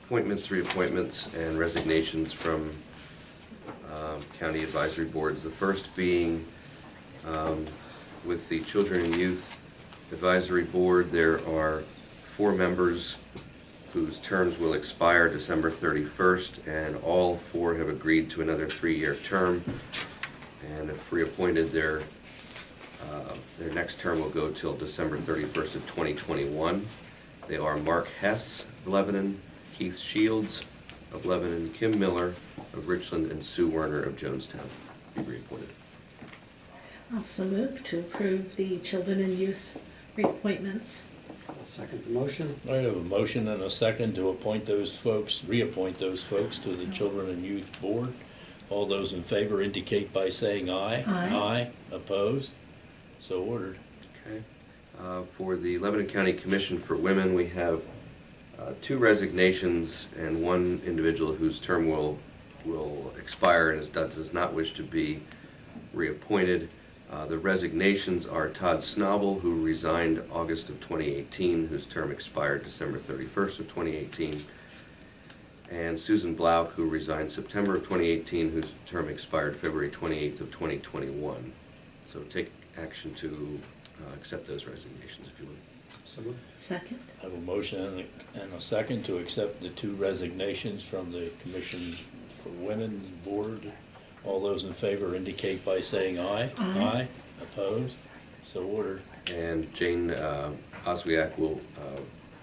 appointments, reappointments, and resignations from county advisory boards. The first being with the Children and Youth Advisory Board. There are 4 members whose terms will expire December 31st, and all 4 have agreed to another 3-year term. And if reappointed, their next term will go till December 31st of 2021. They are Mark Hess of Lebanon, Keith Shields of Lebanon, Kim Miller of Richland, and Sue Werner of Jonestown. Be reappointed. Also move to approve the Children and Youth reappointments. I'll second the motion. I have a motion and a second to appoint those folks, reappoint those folks to the Children and Youth Board. All those in favor indicate by saying aye. Aye. Aye. Opposed? So ordered. Okay. For the Lebanon County Commission for Women, we have 2 resignations and 1 individual whose term will expire and does not wish to be reappointed. The resignations are Todd Snobble, who resigned August of 2018, whose term expired December 31st of 2018, and Susan Blauck, who resigned September of 2018, whose term expired February 28th of 2021. So take action to accept those resignations, if you would. So moved. Second. I have a motion and a second to accept the 2 resignations from the Commission for Women Board. All those in favor indicate by saying aye. Aye. Aye. Opposed? So ordered. And Jane Oswiak will,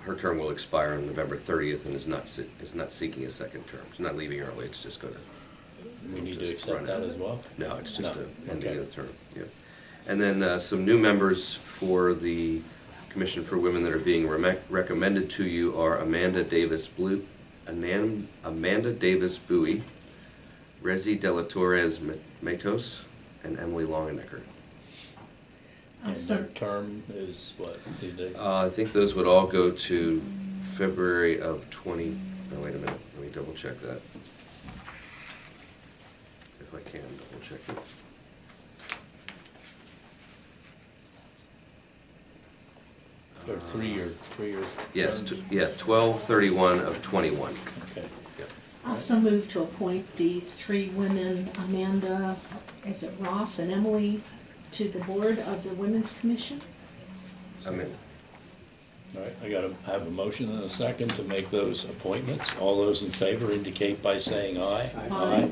her term will expire on November 30th and is not seeking a second term. She's not leaving early. It's just going to. We need to accept that as well? No, it's just No. an ending Okay. of the term. Yeah. And then some new members for the Commission for Women that are being recommended to you are Amanda Davis Bowie, Rezi De La Torres Matos, and Emily Longenecker. And their term is what? Do they? I think those would all go to February of 20. Oh, wait a minute. Let me double check that. If I can double check it. Or 3-year. Yes, terms? yeah, 12/31 of 21. Okay. Also move to appoint the 3 women, Amanda, is it Ross and Emily, to the board of the Women's Commission. I mean, All right, I have a motion and a second to make those appointments. All those in favor indicate by saying aye. Aye. Aye.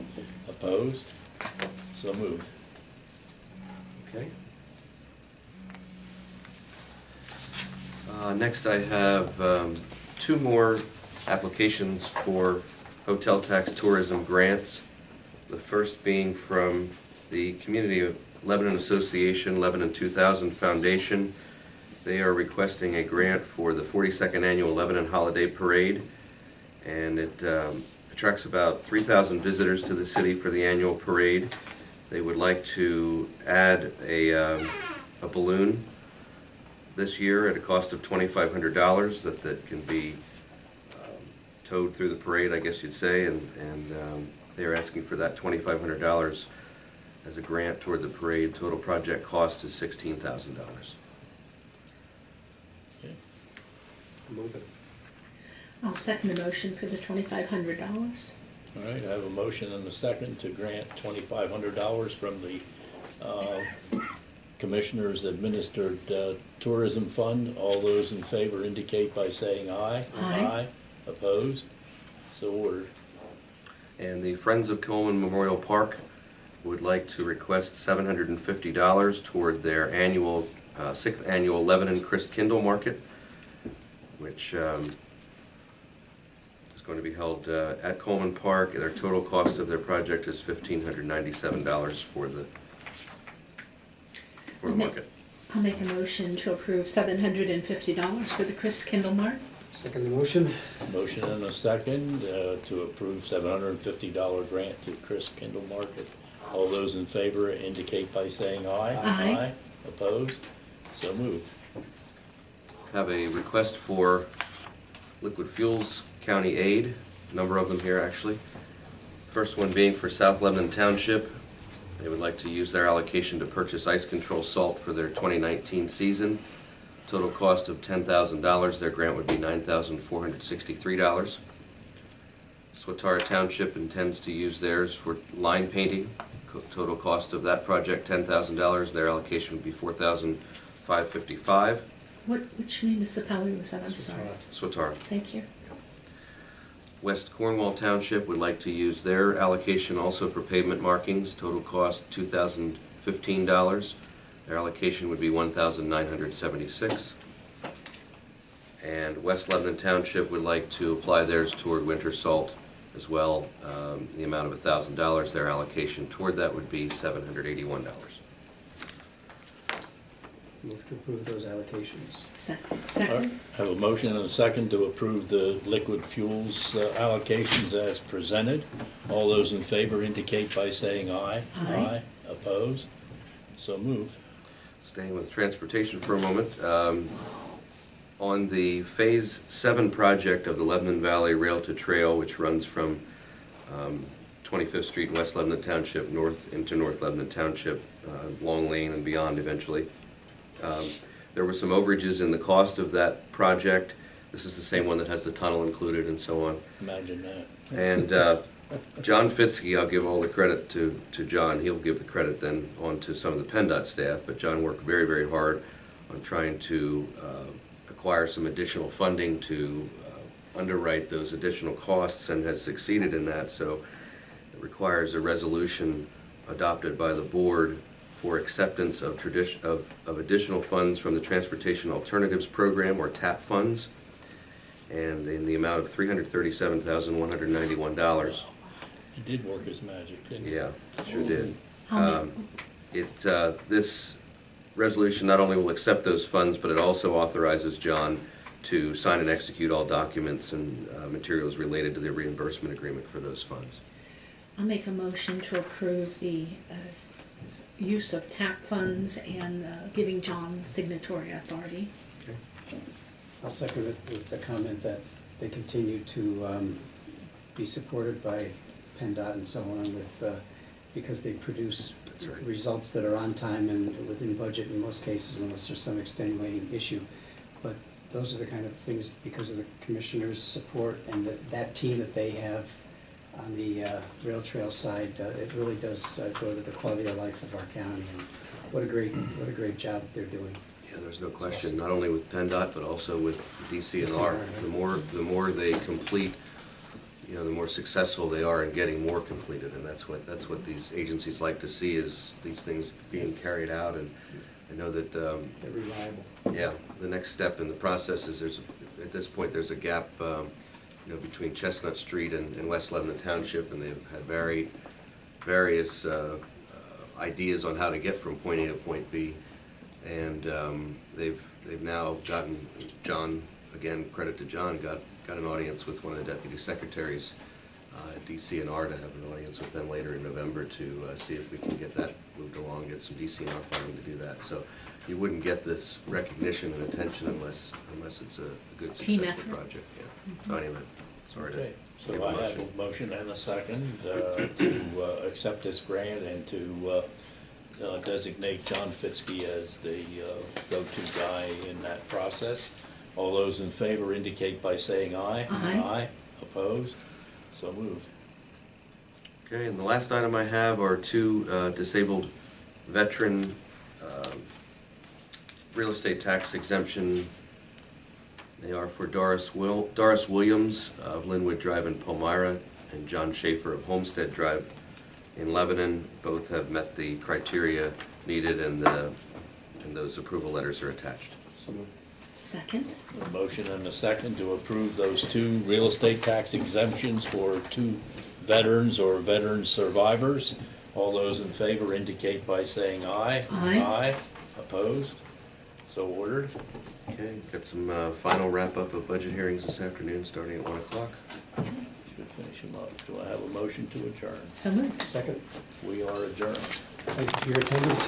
Opposed? So moved. okay. Next I have 2 more applications for hotel tax tourism grants. The first being from the Community of Lebanon Association, Lebanon 2000 Foundation. They are requesting a grant for the 42nd Annual Lebanon Holiday Parade, and it attracts about 3,000 visitors to the city for the annual parade. They would like to add a balloon this year at a cost of $2,500 that can be towed through the parade, I guess you'd say, and they're asking for that $2,500 as a grant toward the parade. Total project cost is $16,000. Okay. Move it. I'll second the motion for the $2,500. All right, I have a motion and a second to grant $2,500 from the Commissioners Administered Tourism Fund. All those in favor indicate by saying aye. Aye. Opposed? So ordered. And the Friends of Coleman Memorial Park would like to request $750 toward their annual 6th annual Lebanon Christkindl Market, which is going to be held at Coleman Park. Their total cost of their project is $1,597 for the market. I'll make a motion to approve $750 for the Christkindl Mart. Second the motion. Motion and a second to approve $750 grant to Christkindl Market. All those in favor indicate by saying aye. Aye. Opposed? So moved. Have a request for liquid fuels county aid, a number of them here actually. First one being for South Lebanon Township. They would like to use their allocation to purchase ice control salt for their 2019 season. Total cost of $10,000. Their grant would be $9,463. Swatara Township intends to use theirs for line painting. Total cost of that project, $10,000. Their allocation would be $4,555. Which municipality was that? I'm sorry. Swatara. Thank you. West Cornwall Township would like to use their allocation also for pavement markings. Total cost $2,015. Their allocation would be $1,976. And West Lebanon Township would like to apply theirs toward winter salt as well, the amount of $1,000. Their allocation toward that would be $781. Move to approve those allocations. All right, Second. I have a motion and a second to approve the liquid fuels allocations as presented. All those in favor indicate by saying aye. Aye. Opposed? So moved. Staying with transportation for a moment, on the Phase 7 project of the Lebanon Valley Rail to Trail, which runs from 25th Street in West Lebanon Township north into North Lebanon Township, Long Lane and beyond eventually. There were some overages in the cost of that project. This is the same one that has the tunnel included and so on. Imagine that. And John Fitzke, I'll give all the credit to John. He'll give the credit then on to some of the PennDOT staff, but John worked very, very hard on trying to acquire some additional funding to underwrite those additional costs and has succeeded in that. So it requires a resolution adopted by the board for acceptance of additional funds from the Transportation Alternatives Program, or TAP funds, and in the amount of $337,191. He did work his magic, didn't he? Yeah, sure did. I'll This resolution not only will accept those funds, but it also authorizes John to sign and execute all documents and materials related to the reimbursement agreement for those funds. I'll make a motion to approve the use of TAP funds and giving John signatory authority. Okay. I'll second it with the comment that they continue to be supported by PennDOT and so on with, because they produce That's right. results that are on time and within budget in most cases, unless there's some extenuating issue. But those are the kind of things, because of the commissioner's support and that team that they have on the rail trail side, it really does go to the quality of life of our county. And what a great job they're doing. Yeah, there's no question, not only with PennDOT, but also with DCNR. The more they complete, the more successful they are in getting more completed, and that's what these agencies like to see, is these things being carried out. And I know that They're reliable. yeah, the next step in the process is at this point there's a gap between Chestnut Street and West Lebanon Township, and they've had various ideas on how to get from point A to point B, and they've now gotten John, again credit to John, got an audience with one of the deputy secretaries at DCNR to have an audience with them later in November to see if we can get that moved along, get some DCNR funding to do that. So you wouldn't get this recognition and attention unless it's a good, Team successful effort. project. Yeah. So anyway, sorry to Okay, so give I a have motion. a motion and a second to accept this grant and to designate John Fitzke as the go-to guy in that process. All those in favor indicate by saying aye. Aye. Aye. Opposed? So moved. Okay, and the last item I have are two disabled veteran real estate tax exemption. They are for Doris Williams of Linwood Drive in Palmyra and John Schaefer of Homestead Drive in Lebanon. Both have met the criteria needed, and those approval letters are attached. So moved. Second. A motion and a second to approve those two real estate tax exemptions for two veterans or veteran survivors. All those in favor indicate by saying aye. Aye. Aye. Opposed? So ordered. Okay, got some final wrap-up of budget hearings this afternoon, starting at 1 o'clock. Should finish them up. Do I have a motion to adjourn? So moved. Second. We are adjourned. Thank you for your attendance.